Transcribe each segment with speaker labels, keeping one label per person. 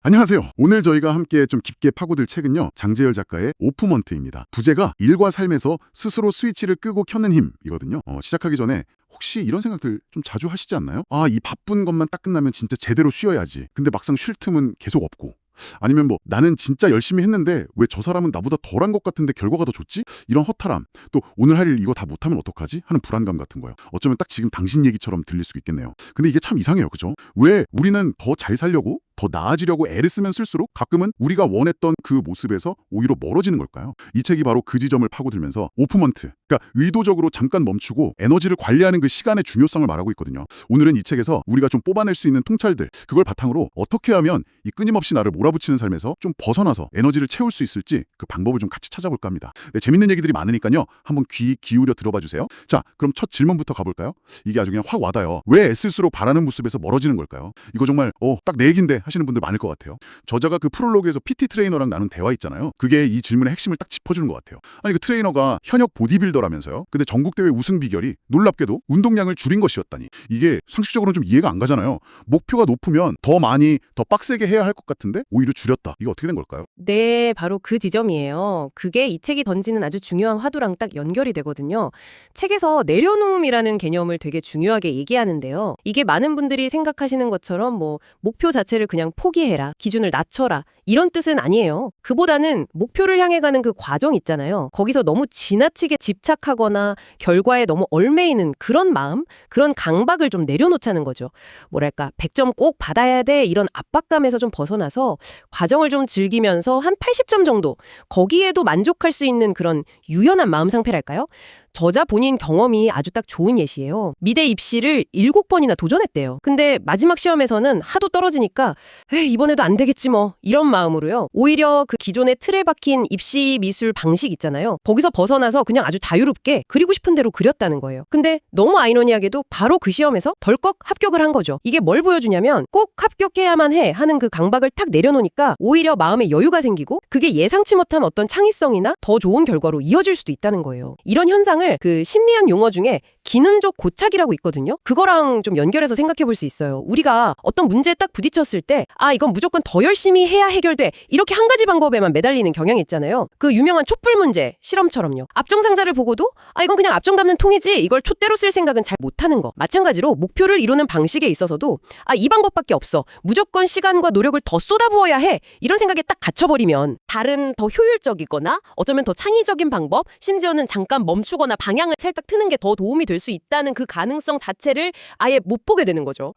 Speaker 1: 안녕하세요. 오늘 저희가 함께 좀 깊게 파고들 책은요, 장제열 작가의 오프먼트입니다. 부제가 일과 삶에서 스스로 스위치를 끄고 켜는 힘이거든요. 시작하기 전에 혹시 이런 생각들 좀 자주 하시지 않나요? 이 바쁜 것만 딱 끝나면 진짜 제대로 쉬어야지. 근데 막상 쉴 틈은 계속 없고. 아니면 나는 진짜 열심히 했는데 왜 저 사람은 나보다 덜한 것 같은데 결과가 더 좋지? 이런 허탈함. 또 오늘 할 일 이거 다 못하면 어떡하지? 하는 불안감 같은 거요. 어쩌면 딱 지금 당신 얘기처럼 들릴 수 있겠네요. 근데 이게 참 이상해요. 그죠? 왜 우리는 더 잘 살려고 더 나아지려고 애를 쓰면 쓸수록 가끔은 우리가 원했던 그 모습에서 오히려 멀어지는 걸까요? 이 책이 바로 그 지점을 파고들면서 오프먼트, 그러니까 의도적으로 잠깐 멈추고 에너지를 관리하는 그 시간의 중요성을 말하고 있거든요. 오늘은 이 책에서 우리가 좀 뽑아낼 수 있는 통찰들, 그걸 바탕으로 어떻게 하면 이 끊임없이 나를 몰아붙이는 삶에서 좀 벗어나서 에너지를 채울 수 있을지 그 방법을 좀 같이 찾아볼까 합니다. 네, 재밌는 얘기들이 많으니까요. 한번 귀 기울여 들어봐 주세요. 자, 그럼 첫 질문부터 가볼까요? 이게 아주 그냥 확 와닿아요. 왜 애쓸수록 바라는 모습에서 멀어지는 걸까요? 이거 정말 딱 내 얘기인데 하시는 분들 많을 것 같아요. 저자가 그 프롤로그에서 PT 트레이너랑 나눈 대화 있잖아요. 그게 이 질문의 핵심을 딱 짚어주는 것 같아요. 아니, 그 트레이너가 현역 보디빌더라면서요. 근데 전국대회 우승 비결이 놀랍게도 운동량을 줄인 것이었다니. 이게 상식적으로는 좀 이해가 안 가잖아요. 목표가 높으면 더 많이, 더 빡세게 해야 할 것 같은데 오히려 줄였다. 이게 어떻게 된 걸까요?
Speaker 2: 네, 바로 그 지점이에요. 그게 이 책이 던지는 아주 중요한 화두랑 딱 연결이 되거든요. 책에서 내려놓음이라는 개념을 되게 중요하게 얘기하는데요. 이게 많은 분들이 생각하시는 것처럼 목표 자체를 그냥 포기해라, 기준을 낮춰라, 이런 뜻은 아니에요. 그보다는 목표를 향해 가는 그 과정 있잖아요. 거기서 너무 지나치게 집착하거나 결과에 너무 얽매이는 그런 마음, 그런 강박을 좀 내려놓자는 거죠. 뭐랄까, 100점 꼭 받아야 돼, 이런 압박감에서 좀 벗어나서 과정을 좀 즐기면서 한 80점 정도, 거기에도 만족할 수 있는 그런 유연한 마음 상태랄까요? 저자 본인 경험이 아주 딱 좋은 예시예요. 미대 입시를 7번이나 도전했대요. 근데 마지막 시험에서는 하도 떨어지니까 이번에도 안 되겠지 뭐, 이런 마음으로요. 오히려 그 기존의 틀에 박힌 입시 미술 방식 있잖아요. 거기서 벗어나서 그냥 아주 자유롭게 그리고 싶은 대로 그렸다는 거예요. 근데 너무 아이러니하게도 바로 그 시험에서 덜컥 합격을 한 거죠. 이게 뭘 보여주냐면 꼭 합격해야만 해 하는 그 강박을 탁 내려놓으니까 오히려 마음에 여유가 생기고 그게 예상치 못한 어떤 창의성이나 더 좋은 결과로 이어질 수도 있다는 거예요. 이런 현상을 그 심리학 용어 중에 기능적 고착이라고 있거든요. 그거랑 좀 연결해서 생각해 볼 수 있어요. 우리가 어떤 문제에 딱 부딪혔을 때 이건 무조건 더 열심히 해야 해결돼, 이렇게 한 가지 방법에만 매달리는 경향이 있잖아요. 그 유명한 촛불 문제, 실험처럼요. 앞정 상자를 보고도 이건 그냥 앞정 담는 통이지, 이걸 촛대로 쓸 생각은 잘 못하는 거. 마찬가지로 목표를 이루는 방식에 있어서도 이 방법밖에 없어, 무조건 시간과 노력을 더 쏟아부어야 해, 이런 생각에 딱 갇혀버리면 다른 더 효율적이거나 어쩌면 더 창의적인 방법, 심지어는 잠깐 멈추거나 방향을 살짝 트는 게 더 도움이 될 수 있다는 그 가능성 자체를 아예 못 보게 되는 거죠.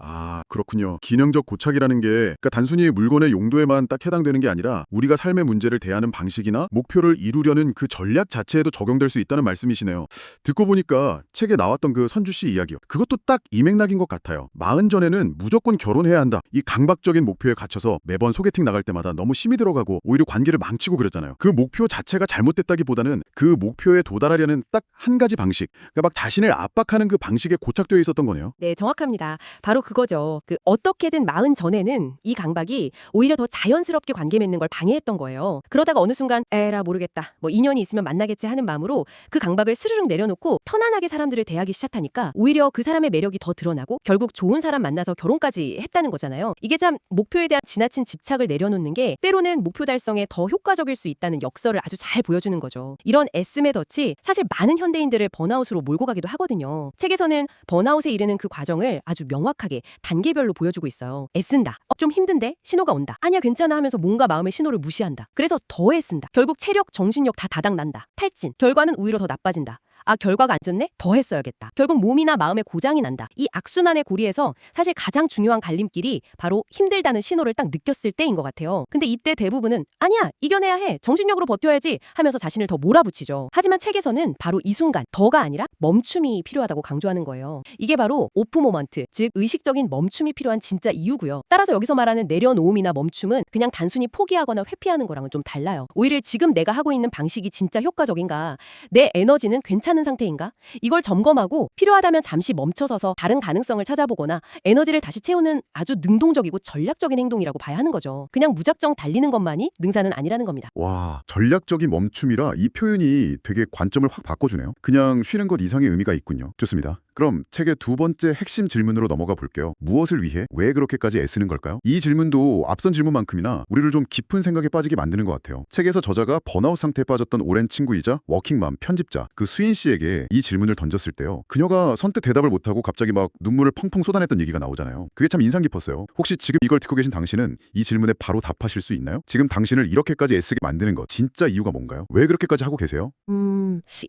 Speaker 1: 그렇군요. 기능적 고착이라는 게 그러니까 단순히 물건의 용도에만 딱 해당되는 게 아니라 우리가 삶의 문제를 대하는 방식이나 목표를 이루려는 그 전략 자체에도 적용될 수 있다는 말씀이시네요. 듣고 보니까 책에 나왔던 그 선주 씨 이야기요. 그것도 딱 이 맥락인 것 같아요. 40 전에는 무조건 결혼해야 한다, 이 강박적인 목표에 갇혀서 매번 소개팅 나갈 때마다 너무 힘이 들어가고 오히려 관계를 망치고 그랬잖아요. 그 목표 자체가 잘못됐다기보다는 그 목표에 도달하려는 딱 한 가지 방식, 그러니까 막 자신을 압박하는 그 방식에 고착되어 있었던 거네요.
Speaker 2: 네, 정확합니다. 바로 그거죠. 어떻게든 40 전에는 이 강박이 오히려 더 자연스럽게 관계 맺는 걸 방해했던 거예요. 그러다가 어느 순간 에라 모르겠다, 인연이 있으면 만나겠지 하는 마음으로 그 강박을 스르륵 내려놓고 편안하게 사람들을 대하기 시작하니까 오히려 그 사람의 매력이 더 드러나고 결국 좋은 사람 만나서 결혼까지 했다는 거잖아요. 이게 참 목표에 대한 지나친 집착을 내려놓는 게 때로는 목표 달성에 더 효과적일 수 있다는 역설을 아주 잘 보여주는 거죠. 이런 애씀의 덫이 사실 많은 현대인들을 번아웃으로 몰고 가기도 하거든요. 책에서는 번아웃에 이르는 그 과정을 아주 명확하게 단계별로 보여주고 있어요. 애쓴다. 좀 힘든데? 신호가 온다. 아니야 괜찮아 하면서 뭔가 마음의 신호를 무시한다. 그래서 더 애쓴다. 결국 체력, 정신력 다 다닥난다. 탈진. 결과는 오히려 더 나빠진다. 결과가 안 좋네? 더 했어야겠다. 결국 몸이나 마음의 고장이 난다. 이 악순환의 고리에서 사실 가장 중요한 갈림길이 바로 힘들다는 신호를 딱 느꼈을 때인 것 같아요. 근데 이때 대부분은 아니야, 이겨내야 해, 정신력으로 버텨야지 하면서 자신을 더 몰아붙이죠. 하지만 책에서는 바로 이 순간, 더가 아니라 멈춤이 필요하다고 강조하는 거예요. 이게 바로 오프 모먼트, 즉 의식적인 멈춤이 필요한 진짜 이유고요. 따라서 여기서 말하는 내려놓음이나 멈춤은 그냥 단순히 포기하거나 회피하는 거랑은 좀 달라요. 오히려 지금 내가 하고 있는 방식이 진짜 효과적인가? 내 에너지는 괜찮은 상태인가? 이걸 점검하고 필요하다면 잠시 멈춰서서 다른 가능성을 찾아보거나 에너지를 다시 채우는 아주 능동적이고 전략적인 행동이라고 봐야 하는 거죠. 그냥 무작정 달리는 것만이 능사는 아니라는 겁니다.
Speaker 1: 와, 전략적인 멈춤이라 이 표현이 되게 관점을 확 바꿔주네요. 그냥 쉬는 것 이상의 의미가 있군요. 좋습니다. 그럼 책의 두 번째 핵심 질문으로 넘어가 볼게요. 무엇을 위해? 왜 그렇게까지 애쓰는 걸까요? 이 질문도 앞선 질문만큼이나 우리를 좀 깊은 생각에 빠지게 만드는 것 같아요. 책에서 저자가 번아웃 상태에 빠졌던 오랜 친구이자 워킹맘, 편집자 그 수인 씨에게 이 질문을 던졌을 때요. 그녀가 선뜻 대답을 못하고 갑자기 막 눈물을 펑펑 쏟아냈던 얘기가 나오잖아요. 그게 참 인상 깊었어요. 혹시 지금 이걸 듣고 계신 당신은 이 질문에 바로 답하실 수 있나요? 지금 당신을 이렇게까지 애쓰게 만드는 것 진짜 이유가 뭔가요? 왜 그렇게까지 하고 계세요?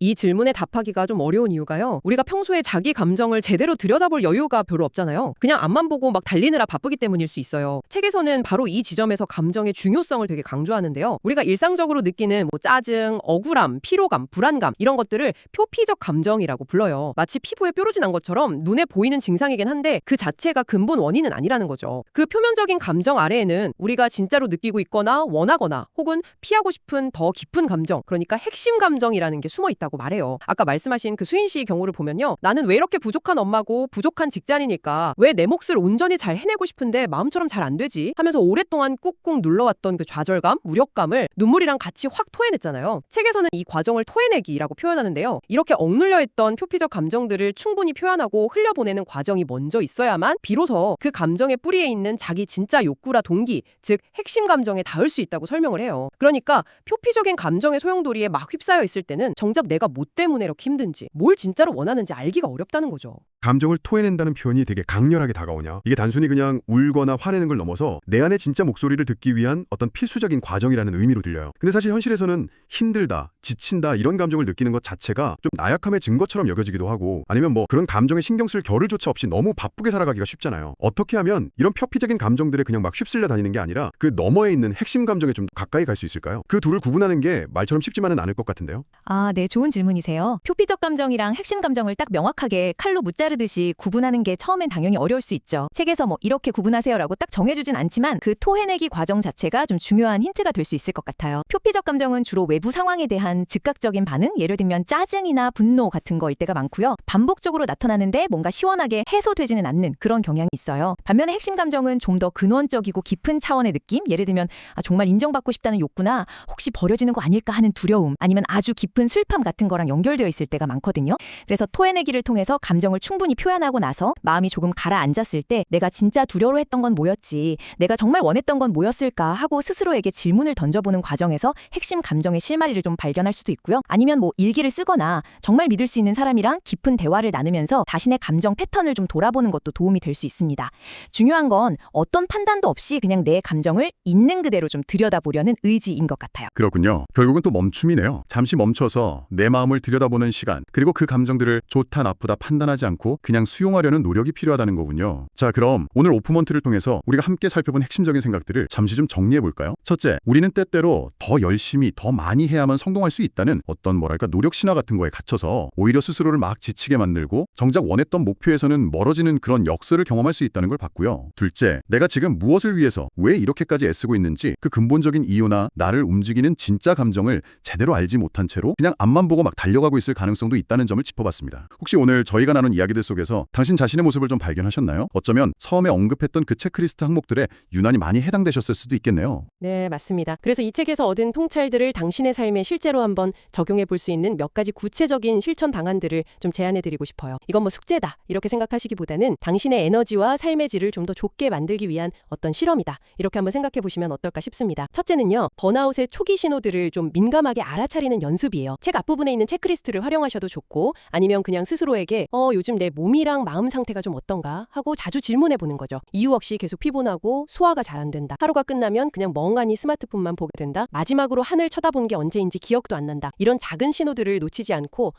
Speaker 2: 이 질문에 답하기가 좀 어려운 이유가요. 우리가 평소에 자기 감정을 제대로 들여다볼 여유가 별로 없잖아요. 그냥 앞만 보고 막 달리느라 바쁘기 때문일 수 있어요. 책에서는 바로 이 지점에서 감정의 중요성을 되게 강조하는데요. 우리가 일상적으로 느끼는 뭐 짜증, 억울함, 피로감, 불안감 이런 것들을 표피적 감정이라고 불러요. 마치 피부에 뾰루지 난 것처럼 눈에 보이는 증상이긴 한데 그 자체가 근본 원인은 아니라는 거죠. 그 표면적인 감정 아래에는 우리가 진짜로 느끼고 있거나 원하거나 혹은 피하고 싶은 더 깊은 감정, 그러니까 핵심 감정이라는 게 숨어 있다고 말해요. 아까 말씀하신 그 수인 씨의 경우를 보면요. 나는 왜 이렇게 부족한 엄마고 부족한 직장인일까? 왜 내 몫을 온전히 잘 해내고 싶은데 마음처럼 잘 안 되지? 하면서 오랫동안 꾹꾹 눌러왔던 그 좌절감, 무력감을 눈물이랑 같이 확 토해냈잖아요. 책에서는 이 과정을 토해내기라고 표현하는데요. 이렇게 억눌려 있던 표피적 감정들을 충분히 표현하고 흘려보내는 과정이 먼저 있어야만 비로소 그 감정의 뿌리에 있는 자기 진짜 욕구라 동기, 즉 핵심 감정에 닿을 수 있다고 설명을 해요. 그러니까 표피적인 감정의 소용돌이에 막 휩싸여 있을 때는 정작 내가 뭐 때문에 이렇게 힘든지, 뭘 진짜로 원하는지 알기가 어렵다는 거죠.
Speaker 3: 감정을 토해낸다는 표현이 되게 강렬하게 다가오냐. 이게 단순히 그냥 울거나 화내는 걸 넘어서 내 안의 진짜 목소리를 듣기 위한 어떤 필수적인 과정이라는 의미로 들려요. 근데 사실 현실에서는 힘들다, 지친다 이런 감정을 느끼는 것 자체가 좀 나약함의 증거처럼 여겨지기도 하고 아니면 뭐 그런 감정에 신경 쓸 겨를조차 없이 너무 바쁘게 살아가기가 쉽잖아요. 어떻게 하면 이런 표피적인 감정들에 그냥 막 휩쓸려 다니는 게 아니라 그 너머에 있는 핵심 감정에 좀 가까이 갈 수 있을까요? 그 둘을 구분하는 게 말처럼 쉽지만은 않을 것 같은데요.
Speaker 4: 아, 네, 좋은 질문이세요. 표피적 감정이랑 핵심 감정을 딱 명확하게 칼로 무자르듯이 구분하는 게 처음엔 당연히 어려울 수 있죠. 책에서 뭐 이렇게 구분하세요라고 딱 정해주진 않지만 그 토해내기 과정 자체가 좀 중요한 힌트가 될 수 있을 것 같아요. 표피적 감정은 주로 외부 상황에 대한 즉각적인 반응, 예를 들면 짜증이나 분노 같은 거일 때가 많고요. 반복적으로 나타나는데 뭔가 시원하게 해소되지는 않는 그런 경향이 있어요. 반면에 핵심 감정은 좀 더 근원적이고 깊은 차원의 느낌, 예를 들면 정말 인정받고 싶다는 욕구나 혹시 버려지는 거 아닐까 하는 두려움, 아니면 아주 깊은 슬픔 같은 거랑 연결되어 있을 때가 많거든요. 그래서 토해내기를 통해서 감정을 충분히 표현하고 나서 마음이 조금 가라앉았을 때 내가 진짜 두려워했던 건 뭐였지, 내가 정말 원했던 건 뭐였을까 하고 스스로에게 질문을 던져보는 과정에서 핵심 감정의 실마리를 좀 발견할 수도 있고요. 아니면 뭐 일기를 쓰거나 정말 믿을 수 있는 사람이랑 깊은 대화를 나누면서 자신의 감정 패턴을 좀 돌아보는 것도 도움이 될 수 있습니다. 중요한 건 어떤 판단도 없이 그냥 내 감정을 있는 그대로 좀 들여다보려는 의지인 것 같아요.
Speaker 1: 그렇군요. 결국은 또 멈춤이네요. 잠시 멈춰서 내 마음을 들여다보는 시간, 그리고 그 감정들을 좋다 나쁘다 판단하지 않고 그냥 수용하려는 노력이 필요하다는 거군요. 자, 그럼 오늘 오프먼트를 통해서 우리가 함께 살펴본 핵심적인 생각들을 잠시 좀 정리해 볼까요? 첫째, 우리는 때때로 더 열심히 더 많이 해야만 성공할 수 있다는 어떤 노력 신화 같은 거에 갇혀서 오히려 스스로를 막 지치게 만들고 정작 원했던 목표에서는 멀어지는 그런 역설을 경험할 수 있다는 걸 봤고요. 둘째, 내가 지금 무엇을 위해서 왜 이렇게까지 애쓰고 있는지 그 근본적인 이유나 나를 움직이는 진짜 감정을 제대로 알지 못한 채로 그냥 앞만 보고 막 달려가고 있을 가능성도 있다는 점을 짚어봤습니다. 혹시 오늘 저희가 나눈 이야기들 속에서 당신 자신의 모습을 좀 발견하셨나요? 어쩌면 처음에 언급했던 그 체크리스트 항목들에 유난히 많이 해당되셨을 수도 있겠네요.
Speaker 2: 네, 맞습니다. 그래서 이 책에서 얻은 통찰들을 당신의 삶에 실제로 한번 적용해 볼 수 있는 몇 가지 구체적인 실천 방안들을 좀 제안해 드리고 싶어요. 이건 뭐 숙제다 이렇게 생각하시기보다는 당신의 에너지와 삶의 질을 좀 더 좋게 만들기 위한 어떤 실험이다. 이렇게 한번 생각해 보시면 어떨까 싶습니다. 첫째는요. 번아웃의 초기 신호들을 좀 민감하게 알아차리는 연습이에요. 책 앞부분에 있는 체크리스트를 활용하셔도 좋고 아니면 그냥 스스로에게 요즘 내 몸이랑 마음 상태가 좀 어떤가 하고 자주 질문해 보는 거죠. 이유 없이 계속 피곤하고 소화가 잘 안 된다. 하루가 끝나면 그냥 멍하니 스마트폰만 보게 된다. 마지막으로 하늘 쳐다본 게 언제인지 기억도 안 난다. 이런 작은 신호들을 놓치지 않고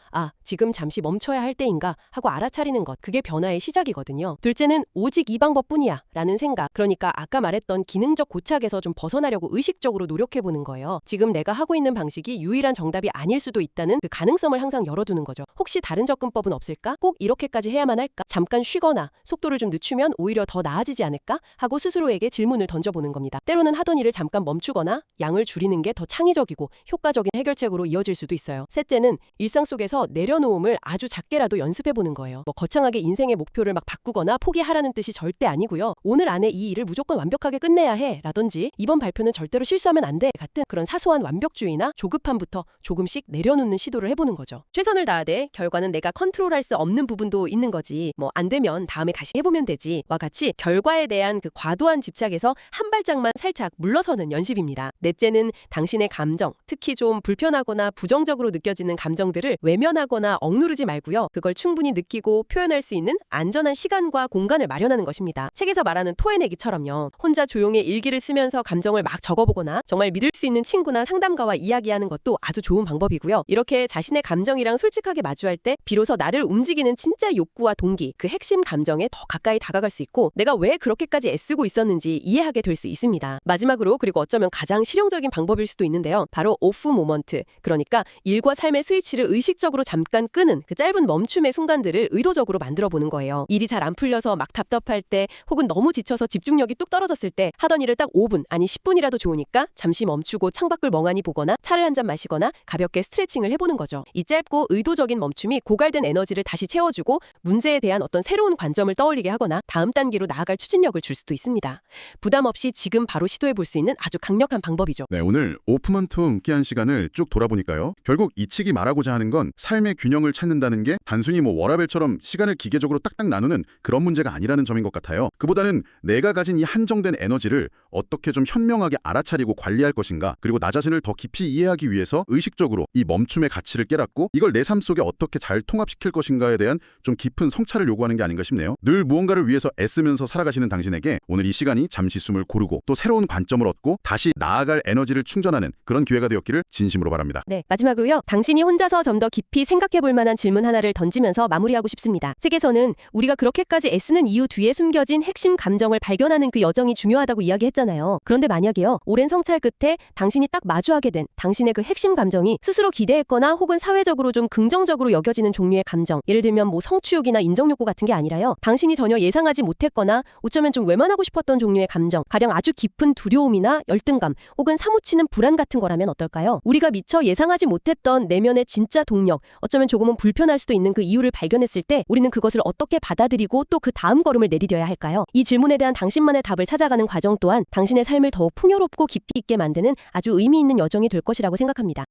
Speaker 2: 지금 잠시 멈춰야 할 때인가 하고 알아차리는 것. 그게 변화의 시작이거든요. 둘째는 오직 이 방법뿐이야 라는 생각. 그러니까 아까 말했던 기능적 고착에서 좀 벗어나려고 의식적으로 노력해 보는 거예요. 지금 내가 하고 있는 방식이 유일한 정답이 아닐 수도 있다는 그 가능성을 항상 열어두는 거죠. 혹시 다른 접근법은 없을까? 꼭 이렇게까지 해야만 할까? 잠깐 쉬거나 속도를 좀 늦추면 오히려 더 나아지지 않을까? 하고 스스로에게 질문을 던져보는 겁니다. 때로는 하던 일을 잠깐 멈추거나 양을 줄이는 게 더 창의적이고 효과적인 해결책으로 이어질 수도 있어요. 셋째는 일상 속에서 내려놓음을 아주 작게라도 연습해보는 거예요. 뭐 거창하게 인생의 목표를 막 바꾸거나 포기하라는 뜻이 절대 아니고요. 오늘 안에 이 일을 무조건 완벽하게 끝내야 해 라든지 이번 발표는 절대로 실수하면 안 돼 같은 그런 사소한 완벽주의나 조급함부터 조금씩 내려 내려놓는 시도를 해보는 거죠. 최선을 다하되 결과는 내가 컨트롤할 수 없는 부분도 있는 거지. 뭐 안 되면 다음에 다시 해보면 되지와 같이 결과에 대한 그 과도한 집착에서 한 발짝만 살짝 물러서는 연습입니다. 넷째는 당신의 감정, 특히 좀 불편하거나 부정적으로 느껴지는 감정들을 외면하거나 억누르지 말고요. 그걸 충분히 느끼고 표현할 수 있는 안전한 시간과 공간을 마련하는 것입니다. 책에서 말하는 토해내기처럼요. 혼자 조용히 일기를 쓰면서 감정을 막 적어보거나 정말 믿을 수 있는 친구나 상담가와 이야기하는 것도 아주 좋은 방법이고요. 이렇게 자신의 감정이랑 솔직하게 마주할 때 비로소 나를 움직이는 진짜 욕구와 동기, 그 핵심 감정에 더 가까이 다가갈 수 있고 내가 왜 그렇게까지 애쓰고 있었는지 이해하게 될 수 있습니다. 마지막으로 그리고 어쩌면 가장 실용적인 방법일 수도 있는데요. 바로 오프 모먼트, 그러니까 일과 삶의 스위치를 의식적으로 잠깐 끄는 그 짧은 멈춤의 순간들을 의도적으로 만들어 보는 거예요. 일이 잘 안 풀려서 막 답답할 때 혹은 너무 지쳐서 집중력이 뚝 떨어졌을 때 하던 일을 딱 5분 아니 10분이라도 좋으니까 잠시 멈추고 창밖을 멍하니 보거나 차를 한 잔 마시거나 가볍게 스트레칭을 해보는 거죠. 이 짧고 의도적인 멈춤이 고갈된 에너지를 다시 채워주고 문제에 대한 어떤 새로운 관점을 떠올리게 하거나 다음 단계로 나아갈 추진력을 줄 수도 있습니다. 부담 없이 지금 바로 시도해 볼 수 있는 아주 강력한 방법이죠.
Speaker 1: 네, 오늘 오프먼트와 함께한 시간을 쭉 돌아보니까요. 결국 이 책이 말하고자 하는 건 삶의 균형을 찾는다는 게 단순히 뭐 워라밸처럼 시간을 기계적으로 딱딱 나누는 그런 문제가 아니라는 점인 것 같아요. 그보다는 내가 가진 이 한정된 에너지를 어떻게 좀 현명하게 알아차리고 관리할 것인가, 그리고 나 자신을 더 깊이 이해하기 위해서 의식적으로 이 멈춤의 가치를 깨닫고 이걸 내 삶 속에 어떻게 잘 통합시킬 것인가에 대한 좀 깊은 성찰을 요구하는 게 아닌가 싶네요. 늘 무언가를 위해서 애쓰면서 살아가시는 당신에게 오늘 이 시간이 잠시 숨을 고르고 또 새로운 관점을 얻고 다시 나아갈 에너지를 충전하는 그런 기회가 되었기를 진심으로 바랍니다.
Speaker 2: 네, 마지막으로요. 당신이 혼자서 좀 더 깊이 생각해 볼 만한 질문 하나를 던지면서 마무리하고 싶습니다. 책에서는 우리가 그렇게까지 애쓰는 이유 뒤에 숨겨진 핵심 감정을 발견하는 그 여정이 중요하다고 이야기했잖아요. 그런데 만약에요. 오랜 성찰 끝에 당신이 딱 마주하게 된 당신의 그 핵심 감정이 스스로 기대했거나 혹은 사회적으로 좀 긍정적으로 여겨지는 종류의 감정, 예를 들면 뭐 성취욕이나 인정욕구 같은 게 아니라요. 당신이 전혀 예상하지 못했거나 어쩌면 좀 외면하고 싶었던 종류의 감정, 가령 아주 깊은 두려움이나 열등감 혹은 사무치는 불안 같은 거라면 어떨까요? 우리가 미처 예상하지 못했던 내면의 진짜 동력, 어쩌면 조금은 불편할 수도 있는 그 이유를 발견했을 때 우리는 그것을 어떻게 받아들이고 또 그 다음 걸음을 내디뎌야 할까요? 이 질문에 대한 당신만의 답을 찾아가는 과정 또한 당신의 삶을 더욱 풍요롭고 깊이 있게 만드는 아주 의미 있는 여정이 될 것이라고 생각합니다.